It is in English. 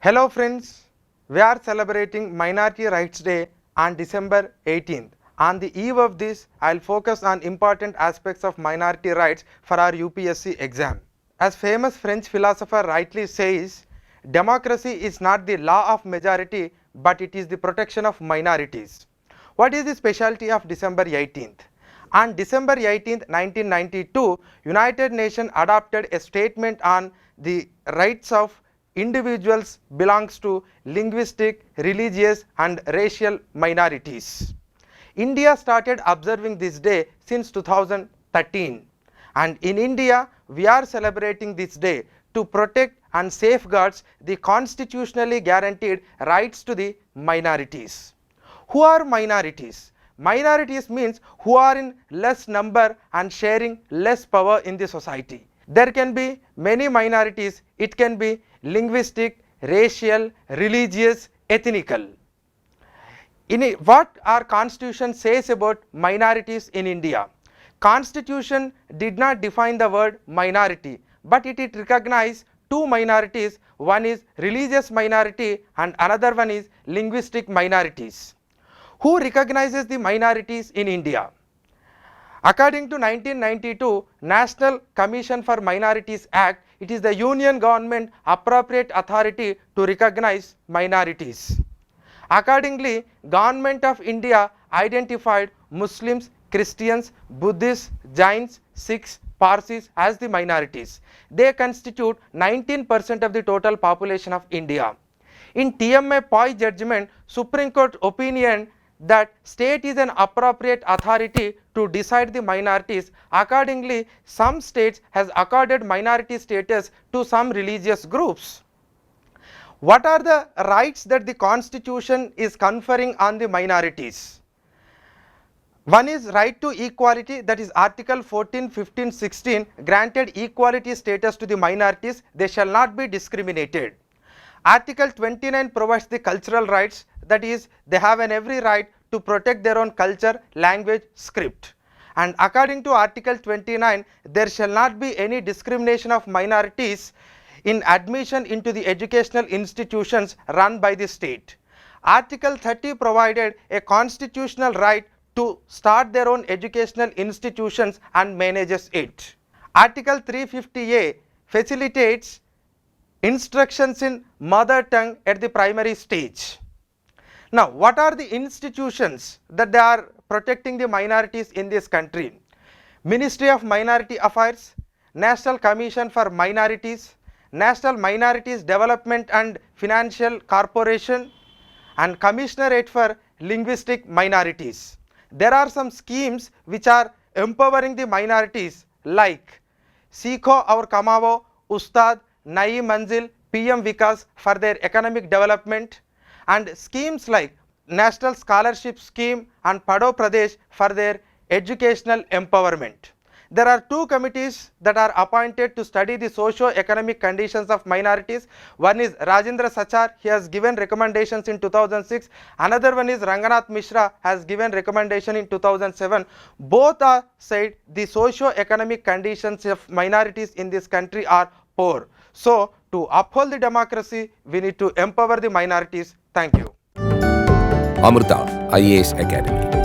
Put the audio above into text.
Hello friends, we are celebrating Minority Rights Day on December 18th. On the eve of this, I will focus on important aspects of minority rights for our UPSC exam. As famous French philosopher rightly says, democracy is not the law of majority, but it is the protection of minorities. What is the specialty of December 18th? On December 18th, 1992, United Nations adopted a statement on the rights of individuals belongs to linguistic, religious and racial minorities. India started observing this day since 2013, and in India we are celebrating this day to protect and safeguard the constitutionally guaranteed rights to the minorities. Who are minorities? Minorities means who are in less number and sharing less power in the society. There can be many minorities. It can be linguistic, racial, religious, ethnical. What our constitution says about minorities in India? Constitution did not define the word minority, but it recognized two minorities. One is religious minority and another one is linguistic minorities. Who recognizes the minorities in India? According to 1992 National Commission for Minorities Act, it is the Union Government appropriate authority to recognize minorities. Accordingly, Government of India identified Muslims, Christians, Buddhists, Jains, Sikhs, Parsis as the minorities. They constitute 19% of the total population of India. In TMA Poi judgment, Supreme Court opinion that state is an appropriate authority to decide the minorities. Accordingly, some states has accorded minority status to some religious groups. What are the rights that the constitution is conferring on the minorities? One is right to equality, that is article 14, 15, 16 granted equality status to the minorities. They shall not be discriminated. Article 29 provides the cultural rights, that is they have an every right to protect their own culture, language, script. And according to article 29, there shall not be any discrimination of minorities in admission into the educational institutions run by the state. Article 30 provided a constitutional right to start their own educational institutions and manages it. Article 350A facilitates instructions in mother tongue at the primary stage. Now, what are the institutions that they are protecting the minorities in this country? Ministry of Minority Affairs, National Commission for Minorities, National Minorities Development and Financial Corporation, and Commissionerate for Linguistic Minorities. There are some schemes which are empowering the minorities like Seekho Aur Kamao, Ustad, Nayi Manzil, PM Vikas for their economic development, and schemes like National Scholarship Scheme and Padho Pradesh for their educational empowerment. There are two committees that are appointed to study the socio-economic conditions of minorities. One is Rajendra Sachar, he has given recommendations in 2006. Another one is Ranganath Mishra, has given recommendation in 2007. Both are said the socio-economic conditions of minorities in this country are poor. So, to uphold the democracy, we need to empower the minorities. Thank you. Amrita IAS Academy.